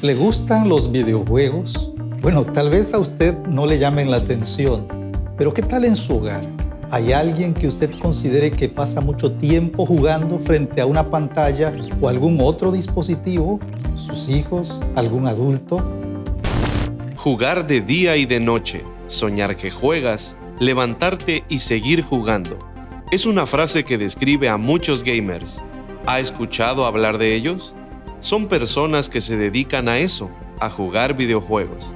¿Le gustan los videojuegos? Bueno, tal vez a usted no le llamen la atención, pero ¿qué tal en su hogar? ¿Hay alguien que usted considere que pasa mucho tiempo jugando frente a una pantalla o algún otro dispositivo? ¿Sus hijos? ¿Algún adulto? Jugar de día y de noche, soñar que juegas, levantarte y seguir jugando. Es una frase que describe a muchos gamers. ¿Ha escuchado hablar de ellos? Son personas que se dedican a eso, a jugar videojuegos.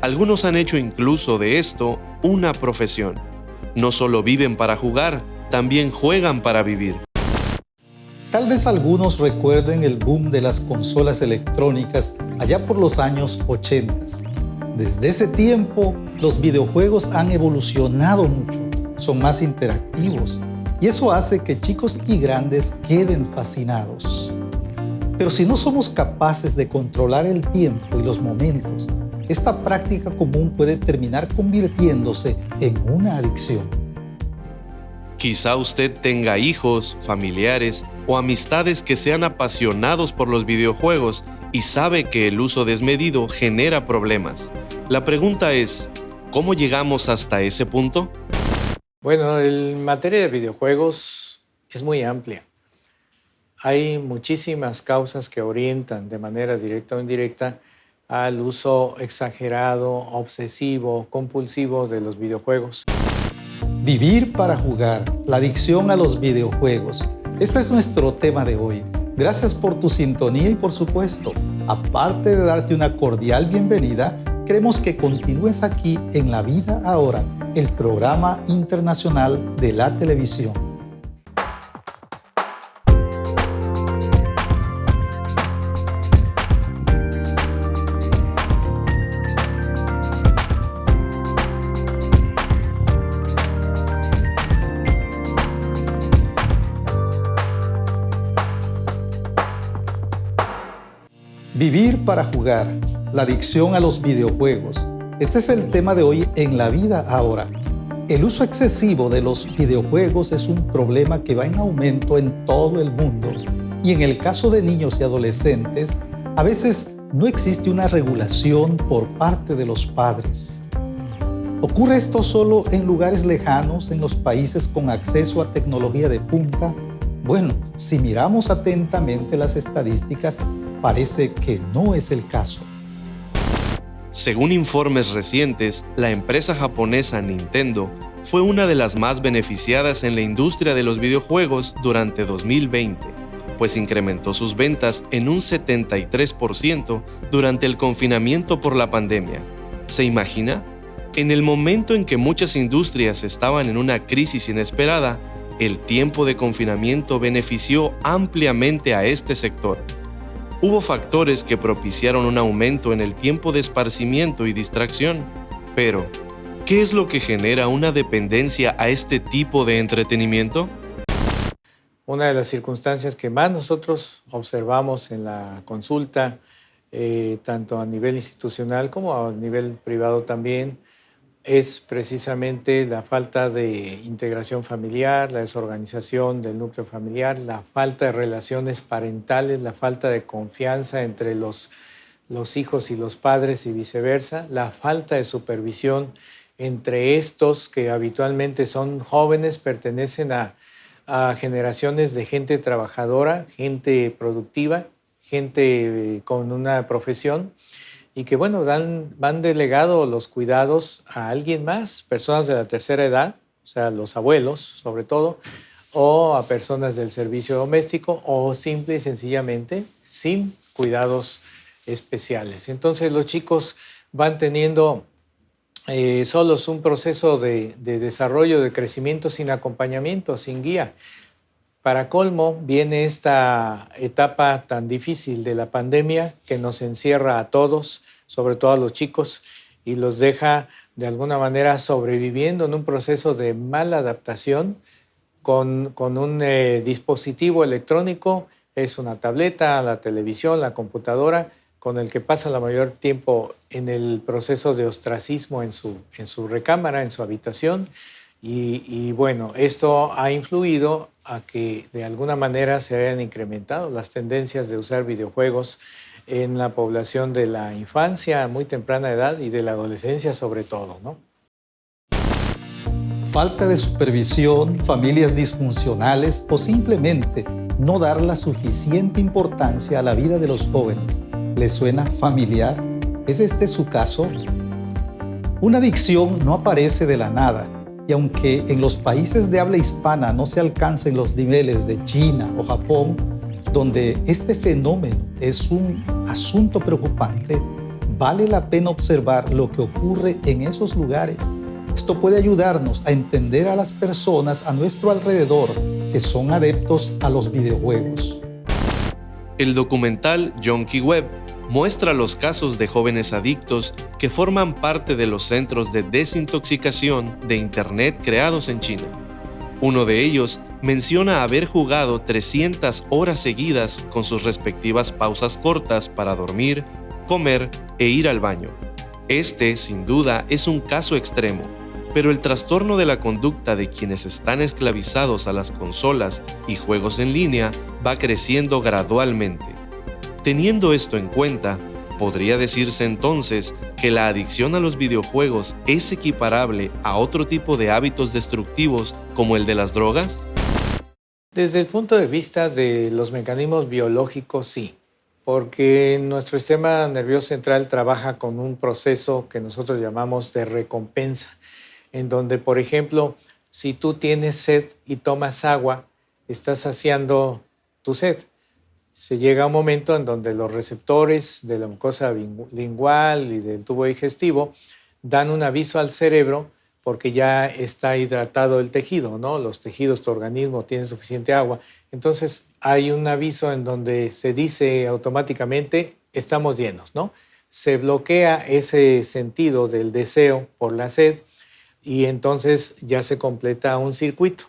Algunos han hecho incluso de esto una profesión. No solo viven para jugar, también juegan para vivir. Tal vez algunos recuerden el boom de las consolas electrónicas allá por los años 80. Desde ese tiempo, los videojuegos han evolucionado mucho, son más interactivos, y eso hace que chicos y grandes queden fascinados. Pero si no somos capaces de controlar el tiempo y los momentos, esta práctica común puede terminar convirtiéndose en una adicción. Quizá usted tenga hijos, familiares o amistades que sean apasionados por los videojuegos y sabe que el uso desmedido genera problemas. La pregunta es, ¿cómo llegamos hasta ese punto? Bueno, en materia de videojuegos es muy amplia. Hay muchísimas causas que orientan de manera directa o indirecta al uso exagerado, obsesivo, compulsivo de los videojuegos. Vivir para jugar, la adicción a los videojuegos. Este es nuestro tema de hoy. Gracias por tu sintonía y por supuesto, aparte de darte una cordial bienvenida, queremos que continúes aquí en La Vida Ahora, el programa internacional de la televisión. Vivir para jugar, la adicción a los videojuegos. Este es el tema de hoy en La Vida Ahora. El uso excesivo de los videojuegos es un problema que va en aumento en todo el mundo. Y en el caso de niños y adolescentes, a veces no existe una regulación por parte de los padres. ¿Ocurre esto solo en lugares lejanos, en los países con acceso a tecnología de punta? Bueno, si miramos atentamente las estadísticas, parece que no es el caso. Según informes recientes, la empresa japonesa Nintendo fue una de las más beneficiadas en la industria de los videojuegos durante 2020, pues incrementó sus ventas en un 73% durante el confinamiento por la pandemia. ¿Se imagina? En el momento en que muchas industrias estaban en una crisis inesperada, el tiempo de confinamiento benefició ampliamente a este sector. Hubo factores que propiciaron un aumento en el tiempo de esparcimiento y distracción. Pero, ¿qué es lo que genera una dependencia a este tipo de entretenimiento? Una de las circunstancias que más nosotros observamos en la consulta, tanto a nivel institucional como a nivel privado también, es precisamente la falta de integración familiar, la desorganización del núcleo familiar, la falta de relaciones parentales, la falta de confianza entre los hijos y los padres y viceversa, la falta de supervisión entre estos que habitualmente son jóvenes, pertenecen a generaciones de gente trabajadora, gente productiva, gente con una profesión, y que, bueno, van delegado los cuidados a alguien más, personas de la tercera edad, o sea, los abuelos sobre todo, o a personas del servicio doméstico, o simple y sencillamente sin cuidados especiales. Entonces los chicos van teniendo solos un proceso de desarrollo, de crecimiento sin acompañamiento, sin guía. Para colmo, viene esta etapa tan difícil de la pandemia que nos encierra a todos, sobre todo a los chicos, y los deja de alguna manera sobreviviendo en un proceso de mala adaptación con un dispositivo electrónico, es una tableta, la televisión, la computadora, con el que pasa la mayor tiempo en el proceso de ostracismo en su recámara, en su habitación. Y bueno, esto ha influido a que de alguna manera se hayan incrementado las tendencias de usar videojuegos en la población de la infancia a muy temprana edad y de la adolescencia sobre todo, ¿no? Falta de supervisión, familias disfuncionales o simplemente no dar la suficiente importancia a la vida de los jóvenes. ¿Les suena familiar? ¿Es este su caso? Una adicción no aparece de la nada, y aunque en los países de habla hispana no se alcancen los niveles de China o Japón, donde este fenómeno es un asunto preocupante, vale la pena observar lo que ocurre en esos lugares. Esto puede ayudarnos a entender a las personas a nuestro alrededor que son adeptos a los videojuegos. El documental Junkie Web muestra los casos de jóvenes adictos que forman parte de los centros de desintoxicación de Internet creados en China. Uno de ellos menciona haber jugado 300 horas seguidas con sus respectivas pausas cortas para dormir, comer e ir al baño. Este, sin duda, es un caso extremo, pero el trastorno de la conducta de quienes están esclavizados a las consolas y juegos en línea va creciendo gradualmente. Teniendo esto en cuenta, ¿podría decirse entonces que la adicción a los videojuegos es equiparable a otro tipo de hábitos destructivos como el de las drogas? Desde el punto de vista de los mecanismos biológicos, sí, porque nuestro sistema nervioso central trabaja con un proceso que nosotros llamamos de recompensa, en donde, por ejemplo, si tú tienes sed y tomas agua, estás saciando tu sed. Se llega a un momento en donde los receptores de la mucosa lingual y del tubo digestivo dan un aviso al cerebro porque ya está hidratado el tejido, ¿no? Los tejidos, tu organismo tiene suficiente agua. Entonces hay un aviso en donde se dice automáticamente estamos llenos, ¿no? Se bloquea ese sentido del deseo por la sed y entonces ya se completa un circuito.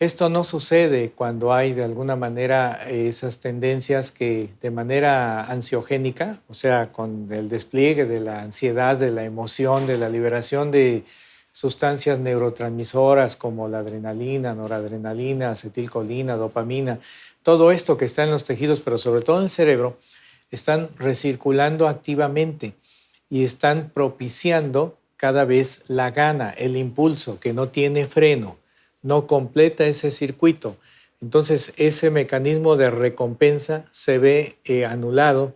Esto no sucede cuando hay de alguna manera esas tendencias que de manera ansiogénica, o sea, con el despliegue de la ansiedad, de la emoción, de la liberación de sustancias neurotransmisoras como la adrenalina, noradrenalina, acetilcolina, dopamina, todo esto que está en los tejidos, pero sobre todo en el cerebro, están recirculando activamente y están propiciando cada vez la gana, el impulso que no tiene freno, no completa ese circuito. Entonces ese mecanismo de recompensa se ve anulado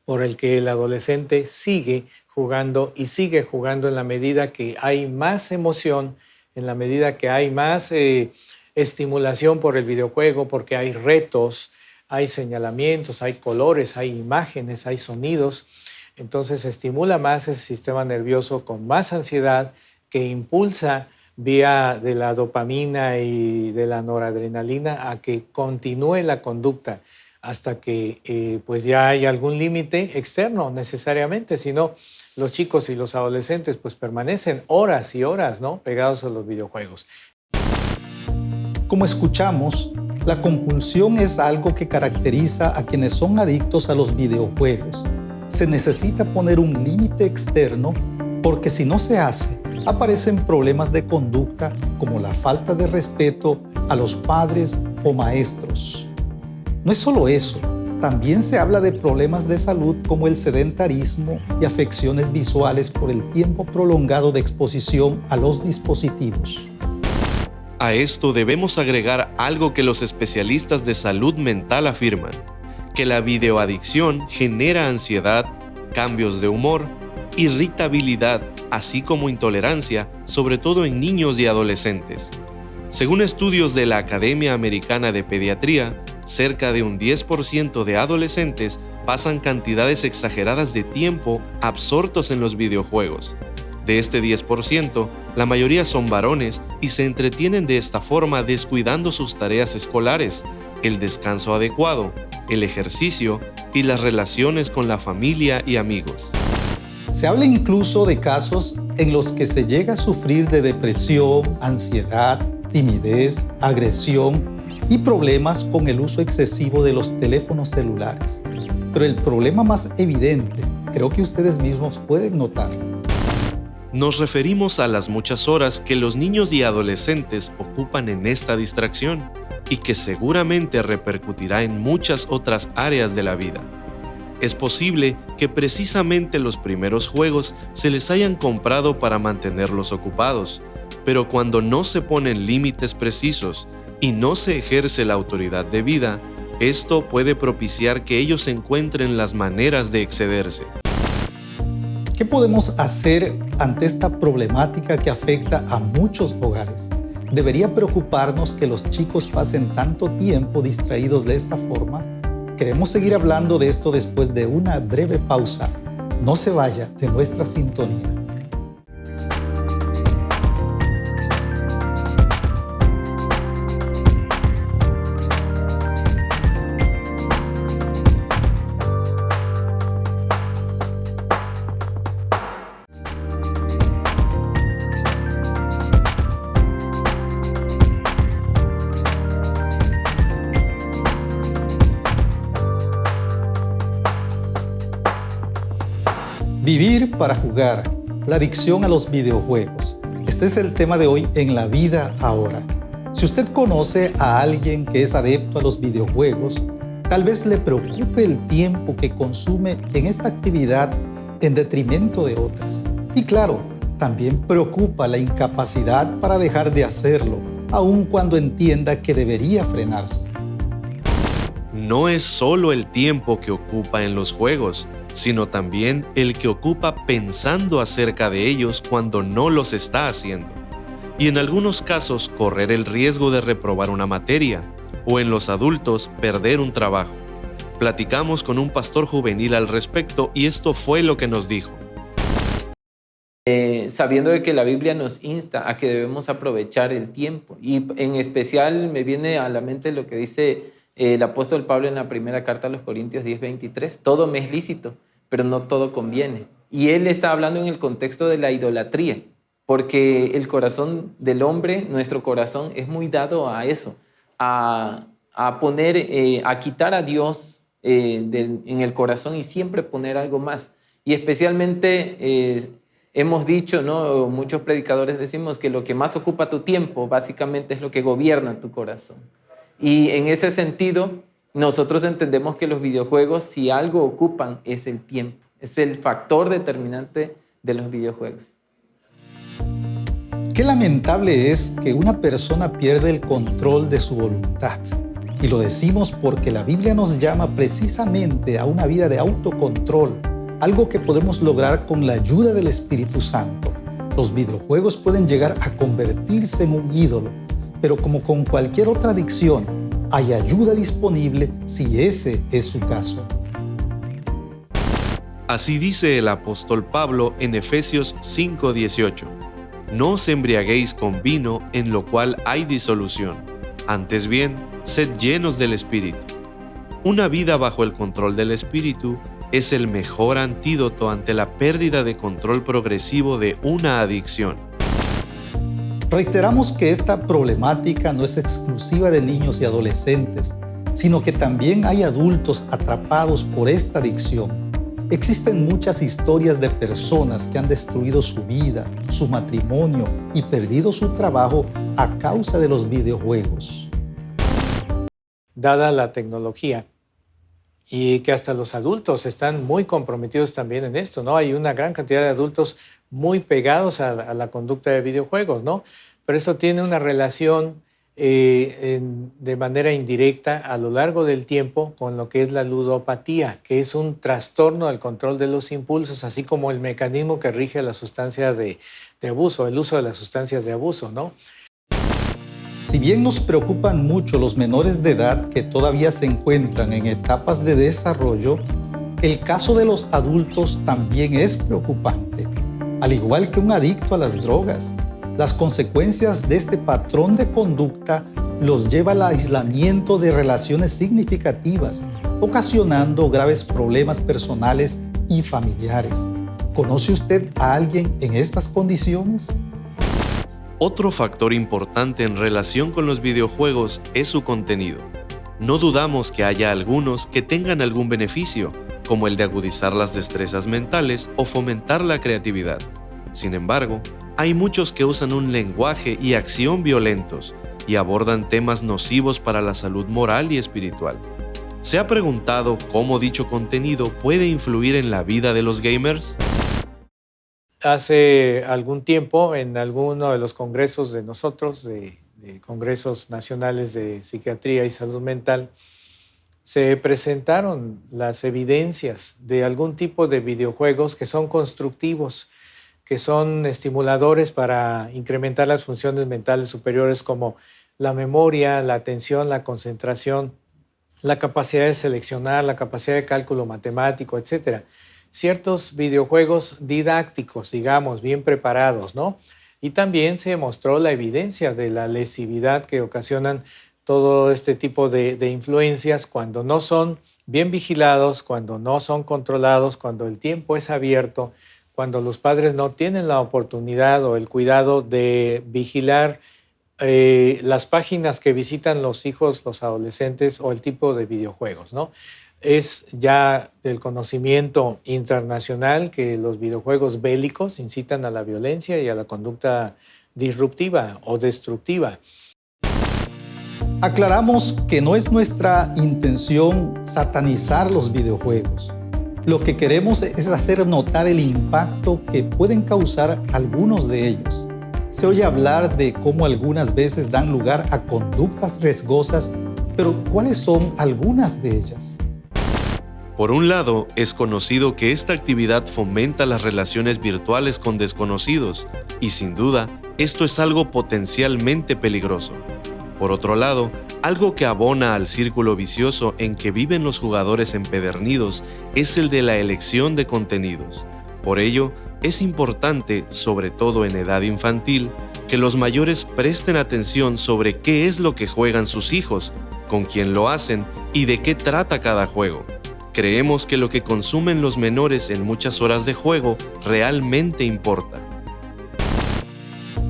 por el que el adolescente sigue jugando y sigue jugando en la medida que hay más emoción, en la medida que hay más estimulación por el videojuego, porque hay retos, hay señalamientos, hay colores, hay imágenes, hay sonidos. Entonces se estimula más ese sistema nervioso con más ansiedad que impulsa vía de la dopamina y de la noradrenalina a que continúe la conducta hasta que pues ya hay algún límite externo necesariamente, si no los chicos y los adolescentes pues permanecen horas y horas, ¿no?, pegados a los videojuegos. Como escuchamos, la compulsión es algo que caracteriza a quienes son adictos a los videojuegos. Se necesita poner un límite externo porque si no se hace, aparecen problemas de conducta como la falta de respeto a los padres o maestros. No es solo eso, también se habla de problemas de salud como el sedentarismo y afecciones visuales por el tiempo prolongado de exposición a los dispositivos. A esto debemos agregar algo que los especialistas de salud mental afirman, que la videoadicción genera ansiedad, cambios de humor, irritabilidad, así como intolerancia, sobre todo en niños y adolescentes. Según estudios de la Academia Americana de Pediatría, cerca de un 10% de adolescentes pasan cantidades exageradas de tiempo absortos en los videojuegos. De este 10%, la mayoría son varones y se entretienen de esta forma descuidando sus tareas escolares, el descanso adecuado, el ejercicio y las relaciones con la familia y amigos. Se habla incluso de casos en los que se llega a sufrir de depresión, ansiedad, timidez, agresión y problemas con el uso excesivo de los teléfonos celulares. Pero el problema más evidente, creo que ustedes mismos pueden notar. Nos referimos a las muchas horas que los niños y adolescentes ocupan en esta distracción y que seguramente repercutirá en muchas otras áreas de la vida. Es posible que precisamente los primeros juegos se les hayan comprado para mantenerlos ocupados, pero cuando no se ponen límites precisos y no se ejerce la autoridad debida, esto puede propiciar que ellos encuentren las maneras de excederse. ¿Qué podemos hacer ante esta problemática que afecta a muchos hogares? ¿Debería preocuparnos que los chicos pasen tanto tiempo distraídos de esta forma? Queremos seguir hablando de esto después de una breve pausa. No se vaya de nuestra sintonía. Vivir para jugar, la adicción a los videojuegos. Este es el tema de hoy en La Vida Ahora. Si usted conoce a alguien que es adepto a los videojuegos, tal vez le preocupe el tiempo que consume en esta actividad en detrimento de otras. Y claro, también preocupa la incapacidad para dejar de hacerlo, aun cuando entienda que debería frenarse. No es solo el tiempo que ocupa en los juegos, sino también el que ocupa pensando acerca de ellos cuando no los está haciendo. Y en algunos casos correr el riesgo de reprobar una materia, o en los adultos perder un trabajo. Platicamos con un pastor juvenil al respecto y esto fue lo que nos dijo. Sabiendo de que la Biblia nos insta a que debemos aprovechar el tiempo, y en especial me viene a la mente lo que dice el apóstol Pablo en la primera carta a los Corintios 10:23, todo me es lícito, pero no todo conviene. Y él está hablando en el contexto de la idolatría, porque el corazón del hombre, nuestro corazón, es muy dado a eso, a quitar a Dios en el corazón y siempre poner algo más. Y especialmente hemos dicho, ¿no? Muchos predicadores decimos que lo que más ocupa tu tiempo básicamente es lo que gobierna tu corazón. Y en ese sentido, nosotros entendemos que los videojuegos, si algo ocupan, es el tiempo. Es el factor determinante de los videojuegos. Qué lamentable es que una persona pierda el control de su voluntad. Y lo decimos porque la Biblia nos llama precisamente a una vida de autocontrol, algo que podemos lograr con la ayuda del Espíritu Santo. Los videojuegos pueden llegar a convertirse en un ídolo, pero como con cualquier otra adicción, hay ayuda disponible si ese es su caso. Así dice el apóstol Pablo en Efesios 5:18. No os embriaguéis con vino en lo cual hay disolución. Antes bien, sed llenos del Espíritu. Una vida bajo el control del Espíritu es el mejor antídoto ante la pérdida de control progresivo de una adicción. Reiteramos que esta problemática no es exclusiva de niños y adolescentes, sino que también hay adultos atrapados por esta adicción. Existen muchas historias de personas que han destruido su vida, su matrimonio y perdido su trabajo a causa de los videojuegos. Dada la tecnología y que hasta los adultos están muy comprometidos también en esto, ¿no? Hay una gran cantidad de adultos muy pegados a la conducta de videojuegos, ¿no? Pero eso tiene una relación de manera indirecta a lo largo del tiempo con lo que es la ludopatía, que es un trastorno del control de los impulsos, así como el mecanismo que rige las sustancias de abuso, el uso de las sustancias de abuso, ¿no? Si bien nos preocupan mucho los menores de edad que todavía se encuentran en etapas de desarrollo, el caso de los adultos también es preocupante. Al igual que un adicto a las drogas, las consecuencias de este patrón de conducta los lleva al aislamiento de relaciones significativas, ocasionando graves problemas personales y familiares. ¿Conoce usted a alguien en estas condiciones? Otro factor importante en relación con los videojuegos es su contenido. No dudamos que haya algunos que tengan algún beneficio, como el de agudizar las destrezas mentales o fomentar la creatividad. Sin embargo, hay muchos que usan un lenguaje y acción violentos y abordan temas nocivos para la salud moral y espiritual. ¿Se ha preguntado cómo dicho contenido puede influir en la vida de los gamers? Hace algún tiempo, en alguno de los congresos de nosotros, de congresos nacionales de psiquiatría y salud mental, se presentaron las evidencias de algún tipo de videojuegos que son constructivos, que son estimuladores para incrementar las funciones mentales superiores como la memoria, la atención, la concentración, la capacidad de seleccionar, la capacidad de cálculo matemático, etc. Ciertos videojuegos didácticos, digamos, bien preparados, ¿no? Y también se demostró la evidencia de la lesividad que ocasionan todo este tipo de influencias cuando no son bien vigilados, cuando no son controlados, cuando el tiempo es abierto, cuando los padres no tienen la oportunidad o el cuidado de vigilar las páginas que visitan los hijos, los adolescentes o el tipo de videojuegos, ¿no? Es ya del conocimiento internacional que los videojuegos bélicos incitan a la violencia y a la conducta disruptiva o destructiva. Aclaramos que no es nuestra intención satanizar los videojuegos. Lo que queremos es hacer notar el impacto que pueden causar algunos de ellos. Se oye hablar de cómo algunas veces dan lugar a conductas riesgosas, pero ¿cuáles son algunas de ellas? Por un lado, es conocido que esta actividad fomenta las relaciones virtuales con desconocidos, y sin duda, esto es algo potencialmente peligroso. Por otro lado, algo que abona al círculo vicioso en que viven los jugadores empedernidos es el de la elección de contenidos. Por ello, es importante, sobre todo en edad infantil, que los mayores presten atención sobre qué es lo que juegan sus hijos, con quién lo hacen y de qué trata cada juego. Creemos que lo que consumen los menores en muchas horas de juego realmente importa.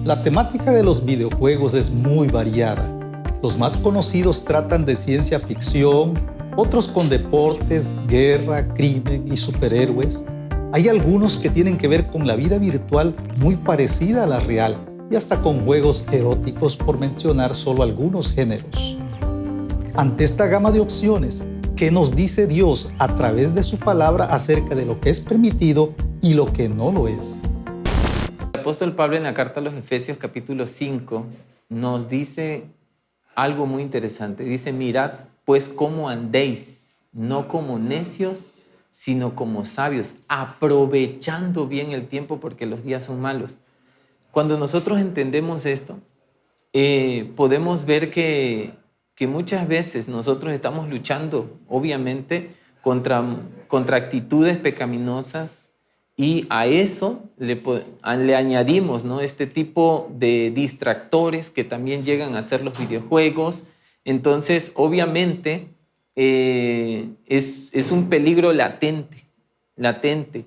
La temática de los videojuegos es muy variada. Los más conocidos tratan de ciencia ficción, otros con deportes, guerra, crimen y superhéroes. Hay algunos que tienen que ver con la vida virtual muy parecida a la real y hasta con juegos eróticos, por mencionar solo algunos géneros. Ante esta gama de opciones, ¿qué nos dice Dios a través de su palabra acerca de lo que es permitido y lo que no lo es? El apóstol Pablo en la carta a los Efesios capítulo 5 nos dice algo muy interesante. Dice, mirad pues cómo andéis, no como necios, sino como sabios, aprovechando bien el tiempo porque los días son malos. Cuando nosotros entendemos esto, podemos ver que muchas veces nosotros estamos luchando, obviamente, contra actitudes pecaminosas y a eso le añadimos, ¿no?, este tipo de distractores que también llegan a ser los videojuegos. Entonces, obviamente, es un peligro latente,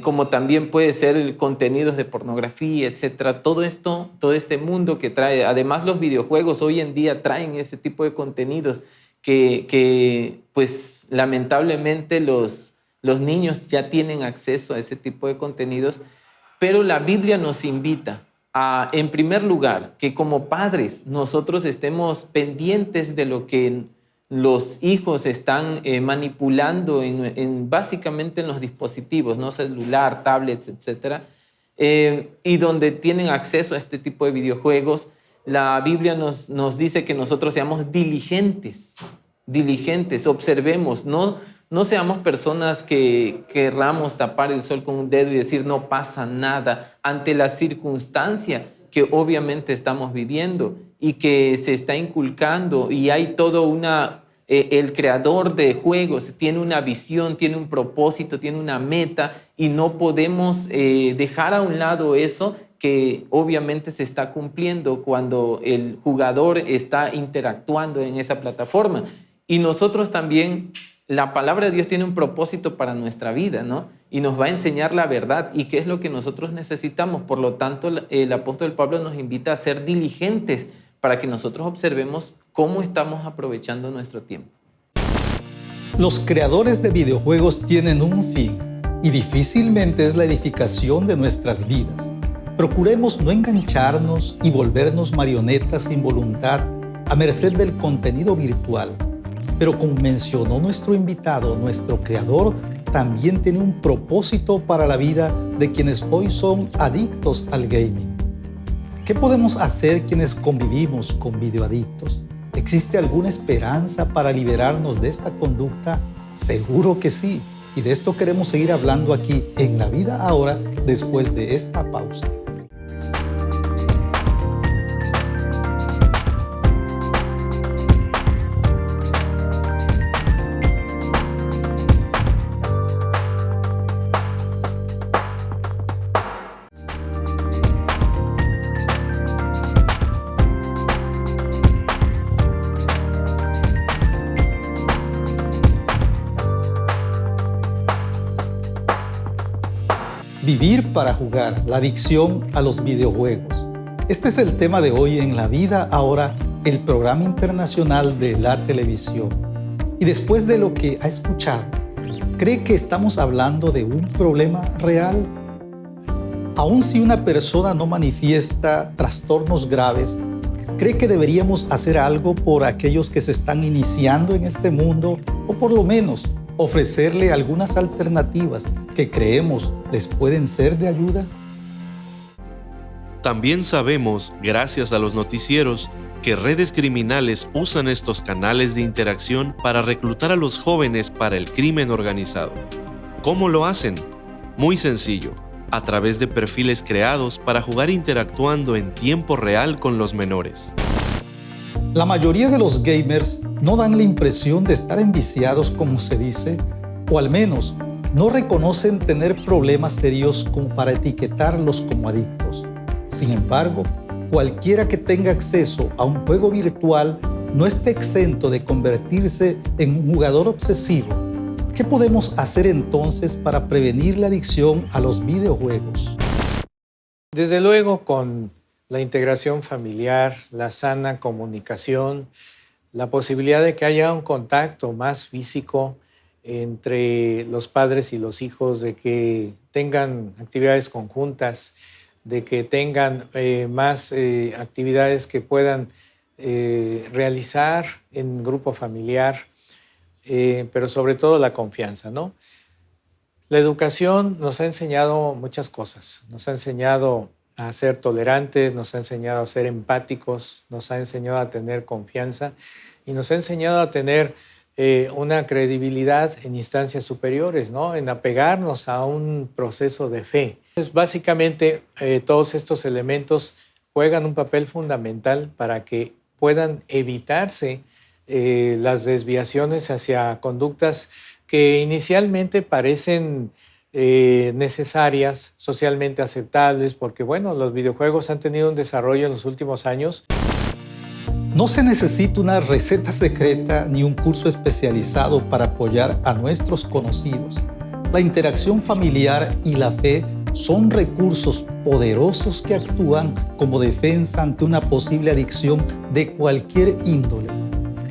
como también puede ser contenidos de pornografía, etcétera. Todo este mundo que trae, además los videojuegos hoy en día traen ese tipo de contenidos que pues lamentablemente los niños ya tienen acceso a ese tipo de contenidos, pero la Biblia nos invita a, en primer lugar, que como padres nosotros estemos pendientes de lo que los hijos están manipulando básicamente en los dispositivos, ¿no?, celular, tablets, etc. Y donde tienen acceso a este tipo de videojuegos. La Biblia nos dice que nosotros seamos diligentes, observemos, no seamos personas que querramos tapar el sol con un dedo y decir no pasa nada ante la circunstancia que obviamente estamos viviendo y que se está inculcando, y hay todo el creador de juegos tiene una visión, tiene un propósito, tiene una meta, y no podemos dejar a un lado eso que obviamente se está cumpliendo cuando el jugador está interactuando en esa plataforma. Y nosotros también, la palabra de Dios tiene un propósito para nuestra vida, ¿no? Y nos va a enseñar la verdad y qué es lo que nosotros necesitamos. Por lo tanto, el apóstol Pablo nos invita a ser diligentes para que nosotros observemos cómo estamos aprovechando nuestro tiempo. Los creadores de videojuegos tienen un fin y difícilmente es la edificación de nuestras vidas. Procuremos no engancharnos y volvernos marionetas sin voluntad a merced del contenido virtual. Pero como mencionó nuestro invitado, nuestro creador también tiene un propósito para la vida de quienes hoy son adictos al gaming. ¿Qué podemos hacer quienes convivimos con videoadictos? ¿Existe alguna esperanza para liberarnos de esta conducta? Seguro que sí. Y de esto queremos seguir hablando aquí en La Vida Ahora, después de esta pausa. Vivir para jugar, la adicción a los videojuegos. Este es el tema de hoy en La Vida Ahora, el programa internacional de la televisión. Y después de lo que ha escuchado, ¿cree que estamos hablando de un problema real? Aun si una persona no manifiesta trastornos graves, ¿cree que deberíamos hacer algo por aquellos que se están iniciando en este mundo o por lo menos ofrecerle algunas alternativas que creemos les pueden ser de ayuda? También sabemos, gracias a los noticieros, que redes criminales usan estos canales de interacción para reclutar a los jóvenes para el crimen organizado. ¿Cómo lo hacen? Muy sencillo, a través de perfiles creados para jugar interactuando en tiempo real con los menores. La mayoría de los gamers no dan la impresión de estar enviciados, como se dice, o al menos no reconocen tener problemas serios como para etiquetarlos como adictos. Sin embargo, cualquiera que tenga acceso a un juego virtual no está exento de convertirse en un jugador obsesivo. ¿Qué podemos hacer entonces para prevenir la adicción a los videojuegos? Desde luego, con la integración familiar, la sana comunicación, la posibilidad de que haya un contacto más físico entre los padres y los hijos, de que tengan actividades conjuntas, de que tengan más actividades que puedan realizar en grupo familiar, pero sobre todo la confianza, ¿no? La educación nos ha enseñado muchas cosas. Nos ha enseñado a ser tolerantes, nos ha enseñado a ser empáticos, nos ha enseñado a tener confianza y nos ha enseñado a tener una credibilidad en instancias superiores, ¿no? En apegarnos a un proceso de fe. Entonces, básicamente, todos estos elementos juegan un papel fundamental para que puedan evitarse las desviaciones hacia conductas que inicialmente parecen necesarias, socialmente aceptables, porque bueno, los videojuegos han tenido un desarrollo en los últimos años. No se necesita una receta secreta ni un curso especializado para apoyar a nuestros conocidos. La interacción familiar y la fe son recursos poderosos que actúan como defensa ante una posible adicción de cualquier índole.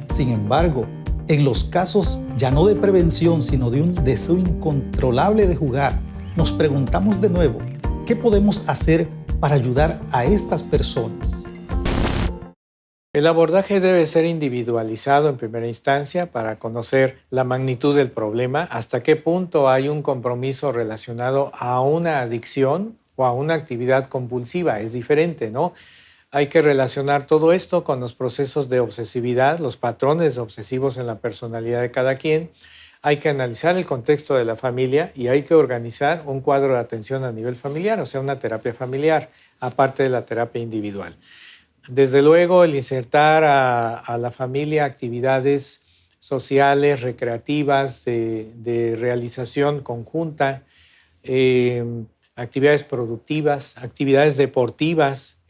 Sin embargo, en los casos ya no de prevención, sino de un deseo incontrolable de jugar, nos preguntamos de nuevo, ¿qué podemos hacer para ayudar a estas personas? El abordaje debe ser individualizado en primera instancia para conocer la magnitud del problema, hasta qué punto hay un compromiso relacionado a una adicción o a una actividad compulsiva. Es diferente, ¿no? Hay que relacionar todo esto con los procesos de obsesividad, los patrones obsesivos en la personalidad de cada quien. Hay que analizar el contexto de la familia y hay que organizar un cuadro de atención a nivel familiar, o sea, una terapia familiar, aparte de la terapia individual. Desde luego, el insertar a la familia actividades sociales, recreativas, de realización conjunta, actividades productivas, actividades deportivas,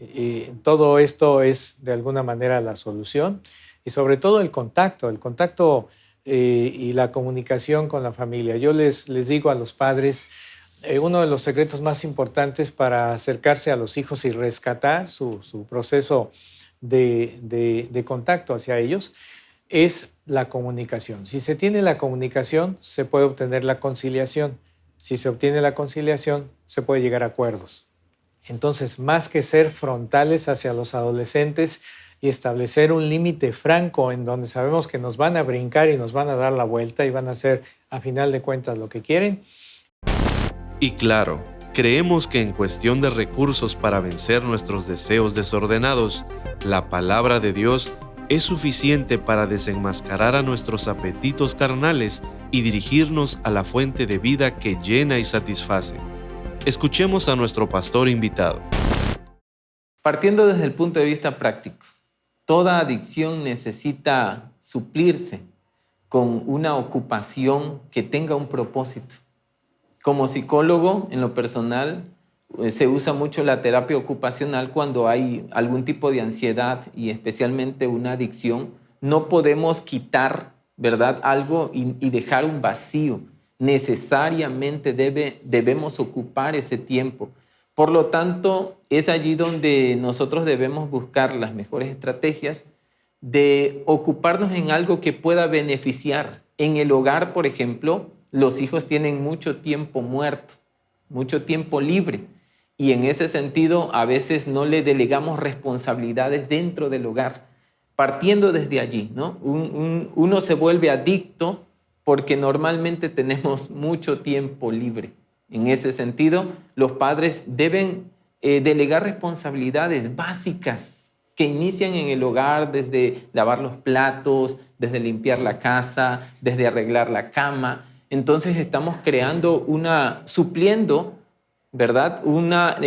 todo esto es de alguna manera la solución. Y sobre todo el contacto y la comunicación con la familia. Yo les digo a los padres, uno de los secretos más importantes para acercarse a los hijos y rescatar su proceso de contacto hacia ellos, es la comunicación. Si se tiene la comunicación, se puede obtener la conciliación. Si se obtiene la conciliación, se puede llegar a acuerdos. Entonces, más que ser frontales hacia los adolescentes y establecer un límite franco en donde sabemos que nos van a brincar y nos van a dar la vuelta y van a hacer, a final de cuentas, lo que quieren. Y claro, creemos que en cuestión de recursos para vencer nuestros deseos desordenados, la palabra de Dios es suficiente para desenmascarar a nuestros apetitos carnales y dirigirnos a la fuente de vida que llena y satisface. Escuchemos a nuestro pastor invitado. Partiendo desde el punto de vista práctico, toda adicción necesita suplirse con una ocupación que tenga un propósito. Como psicólogo, en lo personal, se usa mucho la terapia ocupacional cuando hay algún tipo de ansiedad y especialmente una adicción. No podemos quitar, ¿verdad?, algo y dejar un vacío. Necesariamente debemos ocupar ese tiempo. Por lo tanto, es allí donde nosotros debemos buscar las mejores estrategias de ocuparnos en algo que pueda beneficiar. En el hogar, por ejemplo, los hijos tienen mucho tiempo muerto, mucho tiempo libre. Y en ese sentido, a veces no le delegamos responsabilidades dentro del hogar. Partiendo desde allí, ¿no? Uno se vuelve adicto porque normalmente tenemos mucho tiempo libre. En ese sentido, los padres deben delegar responsabilidades básicas que inician en el hogar, desde lavar los platos, desde limpiar la casa, desde arreglar la cama. Entonces estamos creando supliendo, ¿verdad?, una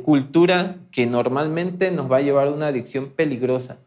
cultura que normalmente nos va a llevar a una adicción peligrosa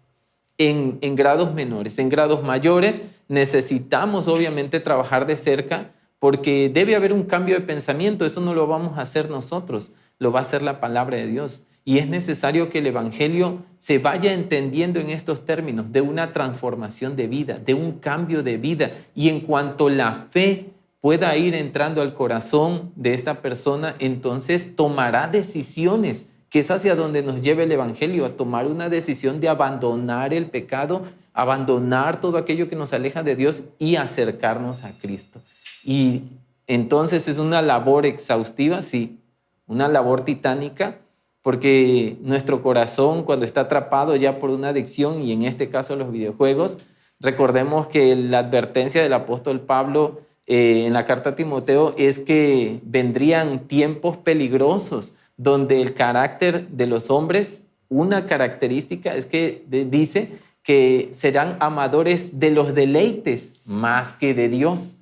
en grados menores. En grados mayores necesitamos obviamente trabajar de cerca porque debe haber un cambio de pensamiento. Eso no lo vamos a hacer nosotros, lo va a hacer la palabra de Dios. Y es necesario que el Evangelio se vaya entendiendo en estos términos de una transformación de vida, de un cambio de vida. Y en cuanto la fe pueda ir entrando al corazón de esta persona, entonces tomará decisiones, que es hacia donde nos lleva el Evangelio, a tomar una decisión de abandonar el pecado, abandonar todo aquello que nos aleja de Dios y acercarnos a Cristo. Y entonces es una labor exhaustiva, sí, una labor titánica, porque nuestro corazón, cuando está atrapado ya por una adicción, y en este caso los videojuegos, recordemos que la advertencia del apóstol Pablo en la carta a Timoteo es que vendrían tiempos peligrosos donde el carácter de los hombres, una característica es que dice que serán amadores de los deleites más que de Dios.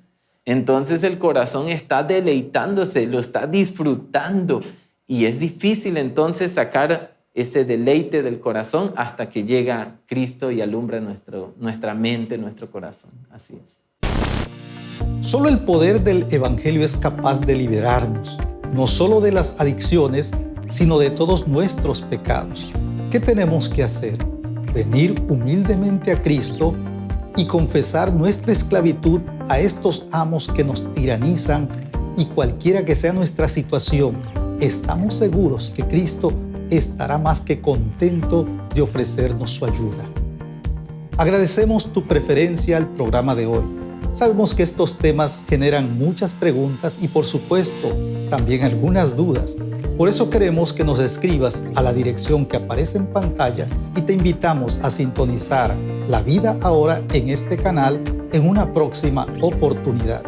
Entonces el corazón está deleitándose, lo está disfrutando, y es difícil entonces sacar ese deleite del corazón hasta que llega Cristo y alumbra nuestra mente, nuestro corazón. Así es. Solo el poder del Evangelio es capaz de liberarnos, no solo de las adicciones, sino de todos nuestros pecados. ¿Qué tenemos que hacer? Venir humildemente a Cristo y confesar nuestra esclavitud a estos amos que nos tiranizan, y cualquiera que sea nuestra situación, estamos seguros que Cristo estará más que contento de ofrecernos su ayuda. Agradecemos tu preferencia al programa de hoy. Sabemos que estos temas generan muchas preguntas y, por supuesto, también algunas dudas. Por eso queremos que nos escribas a la dirección que aparece en pantalla y te invitamos a sintonizar La Vida Ahora en este canal en una próxima oportunidad.